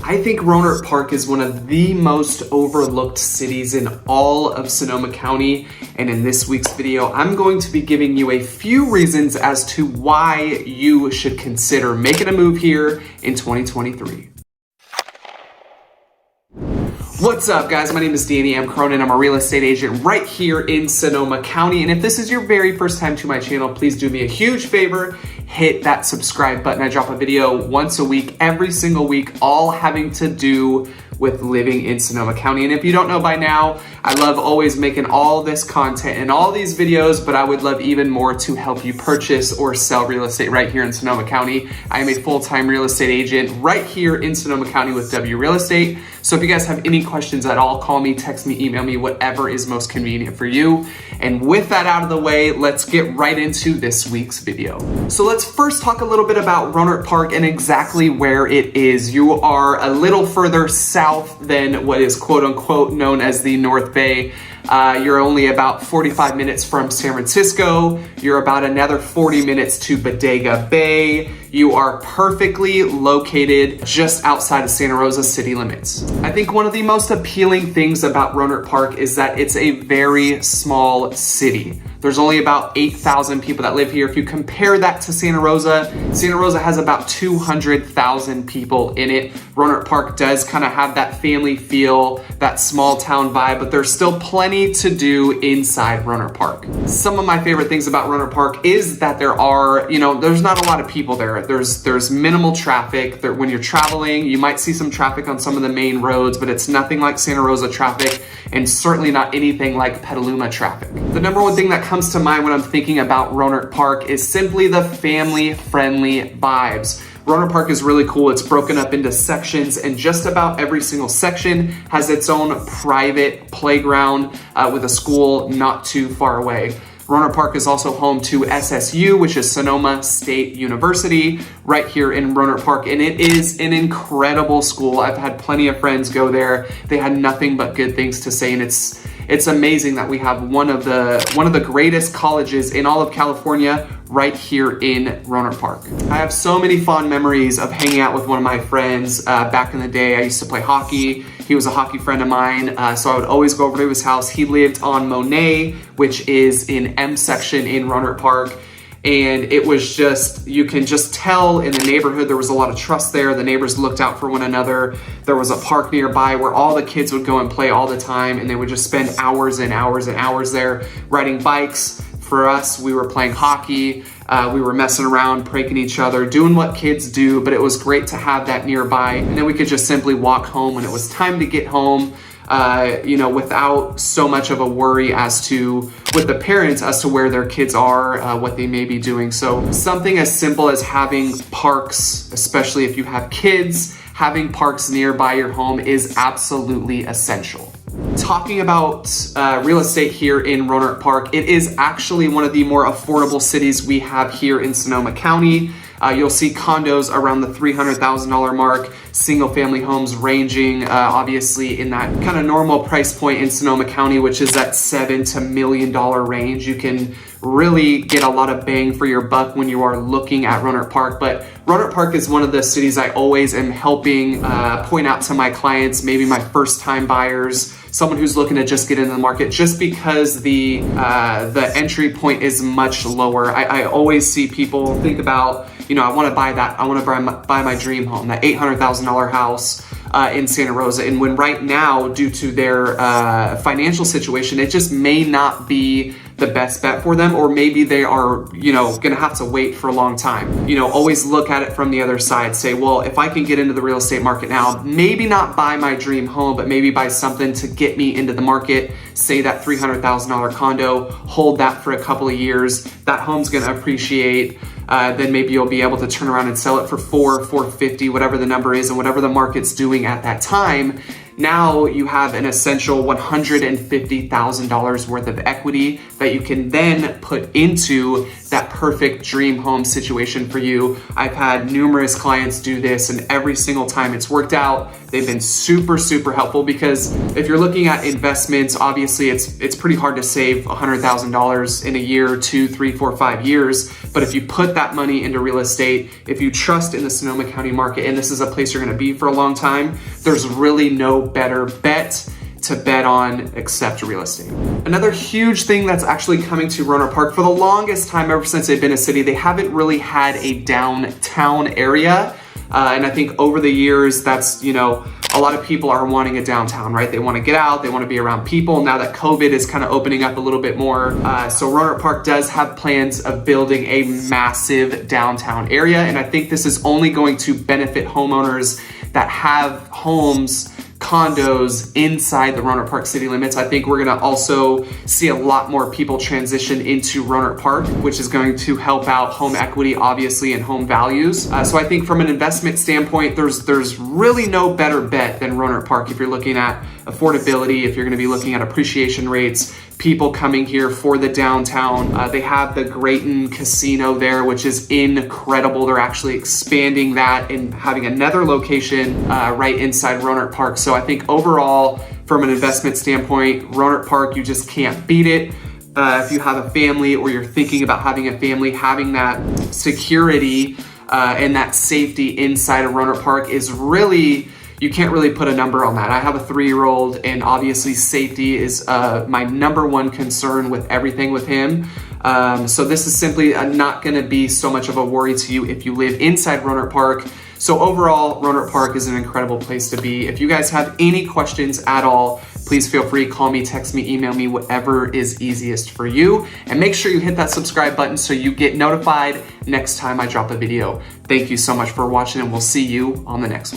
I think Rohnert Park is one of the most overlooked cities in all of Sonoma County. And in this week's video, I'm going to be giving you a few reasons as to why you should consider making a move here in 2023. What's up, guys? My name is Danny. I'm Cronin. I'm a real estate agent right here in Sonoma County. And if this is your very first time to my channel, please do me a huge favor. Hit that subscribe button. I drop a video once a week, every single week, all having to do with living in Sonoma County. And if you don't know by now, I love always making all this content and all these videos, but I would love even more to help you purchase or sell real estate right here in Sonoma County. I am a full-time real estate agent right here in Sonoma County with W Real Estate. So if you guys have any questions at all, call me, text me, email me, whatever is most convenient for you. And with that out of the way, let's get right into this week's video. So let's first talk a little bit about Rohnert Park and exactly where it is. You are a little further south than what is quote unquote known as the North Bay. You're only about 45 minutes from San Francisco. You're about another 40 minutes to Bodega Bay. You are perfectly located just outside of Santa Rosa city limits. I think one of the most appealing things about Rohnert Park is that it's a very small city. There's only about 8,000 people that live here. If you compare that to Santa Rosa has about 200,000 people in it. Rohnert Park does kind of have that family feel, that small town vibe, but there's still plenty to do inside Rohnert Park. Some of my favorite things about Rohnert Park is that there are, there's not a lot of people there. There's minimal traffic. When you're traveling, you might see some traffic on some of the main roads, but it's nothing like Santa Rosa traffic and certainly not anything like Petaluma traffic. The number one thing that comes to mind when I'm thinking about Rohnert Park is simply the family-friendly vibes. Rohnert Park is really cool. It's broken up into sections, and just about every single section has its own private playground with a school not too far away. Rohnert Park is also home to SSU, which is Sonoma State University, right here in Rohnert Park, and it is an incredible school. I've had plenty of friends go there. They had nothing but good things to say, and it's amazing that we have one of the greatest colleges in all of California right here in Rohnert Park. I have so many fond memories of hanging out with one of my friends back in the day. I used to play hockey. He was a hockey friend of mine, so I would always go over to his house. He lived on Monet, which is in M section in Rohnert Park. And it was just, you can just tell in the neighborhood, there was a lot of trust there. The neighbors looked out for one another. There was a park nearby where all the kids would go and play all the time, and they would just spend hours and hours and hours there riding bikes. For us, we were playing hockey. We were messing around, pranking each other, doing what kids do, but it was great to have that nearby. And then we could just simply walk home when it was time to get home, without so much of a worry with the parents as to where their kids are, what they may be doing. So something as simple as having parks, especially if you have kids, having parks nearby your home is absolutely essential. Talking about real estate here in Rohnert Park, it is actually one of the more affordable cities we have here in Sonoma County. You'll see condos around the $300,000 mark, single family homes ranging obviously in that kind of normal price point in Sonoma County, which is that $7 to $1 million range. You can really get a lot of bang for your buck when you are looking at Rohnert Park. But Rohnert Park is one of the cities I always am helping point out to my clients, maybe my first time buyers, someone who's looking to just get into the market, just because the entry point is much lower. I always see people think about, I want to buy that. I want to buy my dream home, that $800,000 house in Santa Rosa. And when right now, due to their financial situation, it just may not be the best bet for them, or maybe they are, gonna have to wait for a long time. Always look at it from the other side. Say, well, if I can get into the real estate market now, maybe not buy my dream home, but maybe buy something to get me into the market. Say that $300,000 condo, hold that for a couple of years. That home's gonna appreciate. Then maybe you'll be able to turn around and sell it for $450, whatever the number is, and whatever the market's doing at that time. now you have an essential $150,000 worth of equity that you can then put into that perfect dream home situation for you. I've had numerous clients do this, and every single time it's worked out. They've been super, super helpful, because if you're looking at investments, obviously it's pretty hard to save $100,000 in a year, 2, 3, 4, 5 years. But if you put that money into real estate, if you trust in the Sonoma County market, and this is a place you're gonna be for a long time, there's really no better bet to bet on except real estate. Another huge thing that's actually coming to Rohnert Park, for the longest time, ever since they've been a city, they haven't really had a downtown area. And I think over the years, that's, a lot of people are wanting a downtown, right? They want to get out, they want to be around people. Now that COVID is kind of opening up a little bit more. So Rohnert Park does have plans of building a massive downtown area. And I think this is only going to benefit homeowners that have homes, condos inside the Rohnert Park city limits. I think we're gonna also see a lot more people transition into Rohnert Park, which is going to help out home equity, obviously, and home values. So I think from an investment standpoint, there's really no better bet than Rohnert Park if you're looking at affordability, if you're gonna be looking at appreciation rates, people coming here for the downtown. They have the Cronin casino there, which is incredible. They're actually expanding that and having another location right inside Rohnert Park. So I think overall, from an investment standpoint, Rohnert Park, you just can't beat it. If you have a family, or you're thinking about having a family, having that security and that safety inside of Rohnert Park is really, you can't really put a number on that. I have a 3-year-old, and obviously safety is my number one concern with everything with him. So this is simply not gonna be so much of a worry to you if you live inside Rohnert Park. So overall, Rohnert Park is an incredible place to be. If you guys have any questions at all, please feel free, call me, text me, email me, whatever is easiest for you. And make sure you hit that subscribe button so you get notified next time I drop a video. Thank you so much for watching, and we'll see you on the next one.